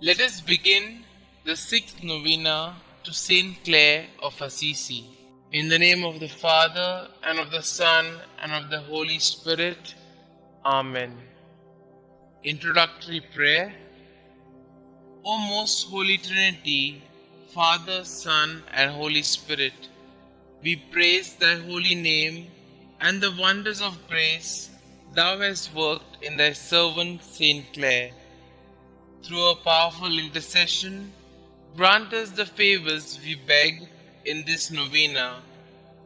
Let us begin the sixth novena to St Clare of Assisi. In the name of the Father, and of the Son, and of the Holy Spirit. Amen. Introductory Prayer. O most Holy Trinity, Father, Son, and Holy Spirit, we praise thy holy name and the wonders of grace thou hast worked in thy servant St Clare. Through a powerful intercession, grant us the favors we beg in this novena.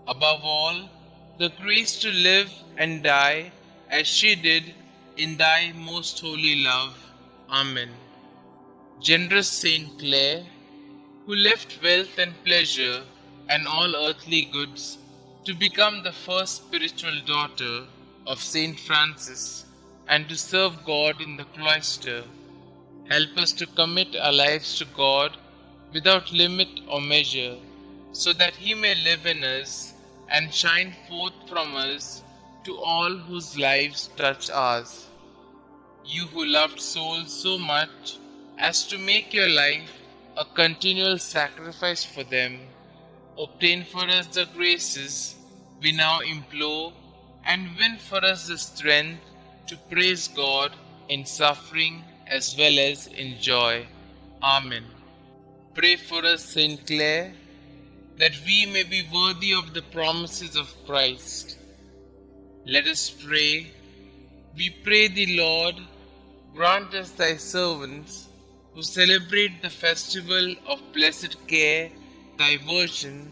Above all, the grace to live and die as she did in thy most holy love. Amen. Generous St Clare, who left wealth and pleasure and all earthly goods to become the first spiritual daughter of St Francis and to serve God in the cloister, help us to commit our lives to God without limit or measure, so that He may live in us and shine forth from us to all whose lives touch ours. You who loved souls so much as to make your life a continual sacrifice for them, obtain for us the graces we now implore and win for us the strength to praise God in suffering as well as in joy. Amen. Pray for us, St. Clare, that we may be worthy of the promises of Christ. Let us pray. We pray thee, Lord, grant us thy servants, who celebrate the festival of blessed care, thy Virgin,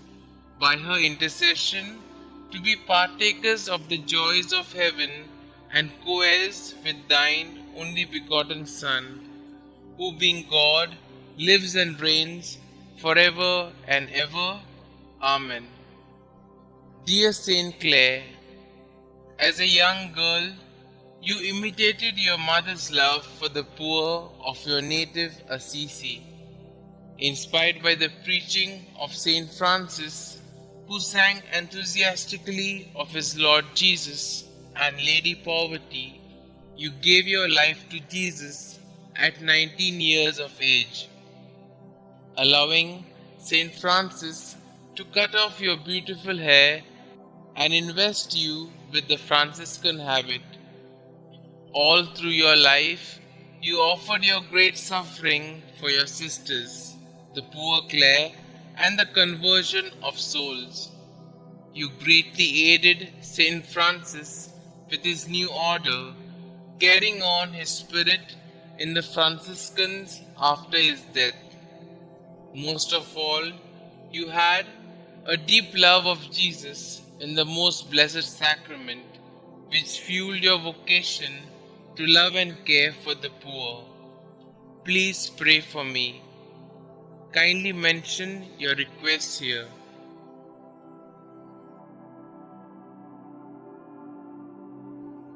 by her intercession, to be partakers of the joys of heaven and co-heirs with thine only begotten Son, who being God, lives and reigns forever and ever. Amen. Dear St. Clare, as a young girl, you imitated your mother's love for the poor of your native Assisi. Inspired by the preaching of St. Francis, who sang enthusiastically of his Lord Jesus and Lady Poverty, you gave your life to Jesus at 19 years of age, allowing St. Francis to cut off your beautiful hair and invest you with the Franciscan habit. All through your life, you offered your great suffering for your sisters, the poor Clare, and the conversion of souls. You greatly aided St. Francis with his new order, carrying on his spirit in the Franciscans after his death. Most of all, you had a deep love of Jesus in the most blessed sacrament, which fueled your vocation to love and care for the poor. Please pray for me. Kindly mention your requests here.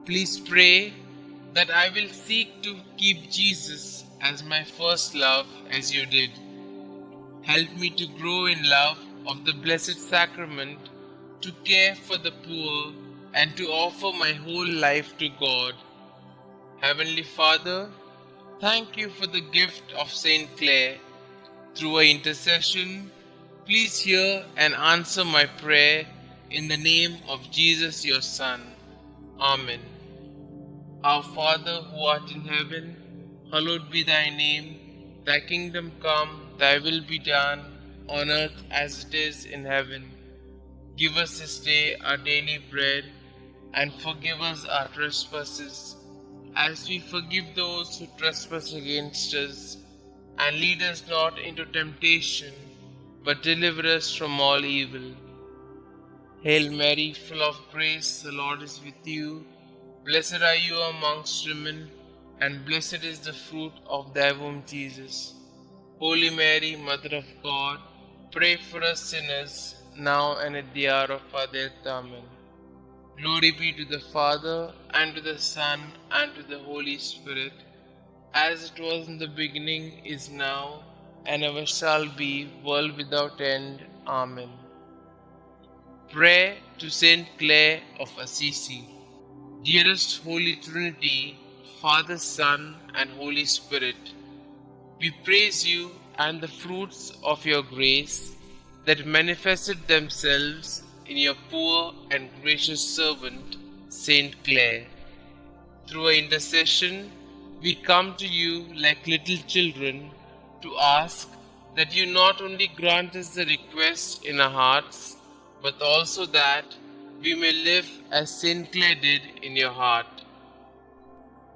Please pray that I will seek to keep Jesus as my first love as you did. Help me to grow in love of the Blessed Sacrament, to care for the poor, and to offer my whole life to God. Heavenly Father, thank you for the gift of St. Clare. Through her intercession, please hear and answer my prayer in the name of Jesus your Son. Amen. Our Father who art in heaven, hallowed be thy name. Thy kingdom come, thy will be done, on earth as it is in heaven. Give us this day our daily bread, and forgive us our trespasses, as we forgive those who trespass against us. And lead us not into temptation, but deliver us from all evil. Hail Mary, full of grace, the Lord is with you. Blessed are you amongst women, and blessed is the fruit of thy womb, Jesus. Holy Mary, Mother of God, pray for us sinners, now and at the hour of our death. Amen. Glory be to the Father, and to the Son, and to the Holy Spirit, as it was in the beginning, is now, and ever shall be, world without end. Amen. Prayer to St Clare of Assisi. Dearest Holy Trinity, Father, Son, and Holy Spirit, We praise you and the fruits of your grace that manifested themselves in your poor and gracious servant, St. Clare. Through our intercession, we come to you like little children to ask that you not only grant us the request in our hearts, but also that we may live as St. Clare did in your heart.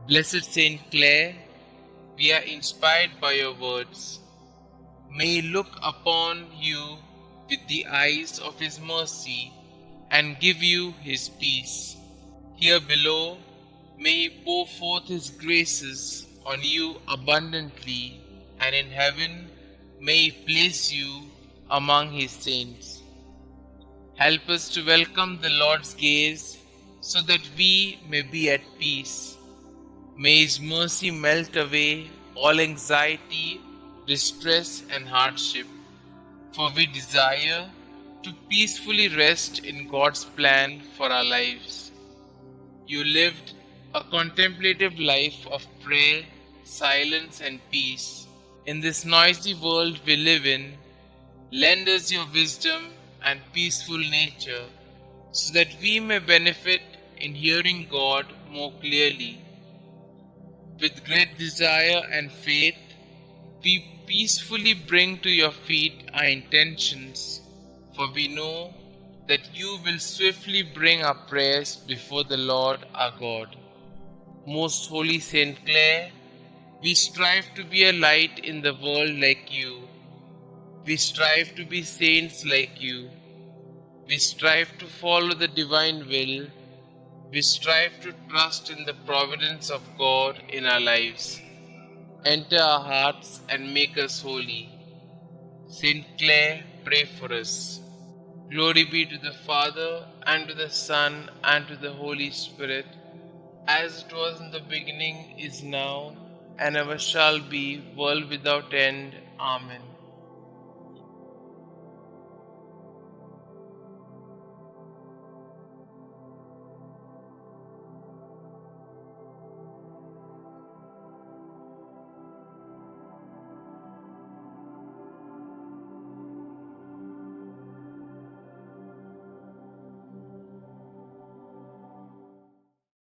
Blessed St. Clare, we are inspired by your words. May he look upon you with the eyes of his mercy and give you his peace. Here below, may he pour forth his graces on you abundantly, and in heaven may he place you among his saints. Help us to welcome the Lord's gaze so that we may be at peace. May his mercy melt away all anxiety, distress, and hardship, for we desire to peacefully rest in God's plan for our lives. You lived a contemplative life of prayer, silence, and peace. In this noisy world we live in, lend us your wisdom and peaceful nature, so that we may benefit in hearing God more clearly. With great desire and faith, we peacefully bring to your feet our intentions, for we know that you will swiftly bring our prayers before the Lord our God. Most Holy St. Clare, we strive to be a light in the world like you. We strive to be saints like you. We strive to follow the divine will. We strive to trust in the providence of God in our lives. Enter our hearts and make us holy. St. Clare, pray for us. Glory be to the Father, and to the Son, and to the Holy Spirit, as it was in the beginning, is now, and ever shall be, world without end. Amen.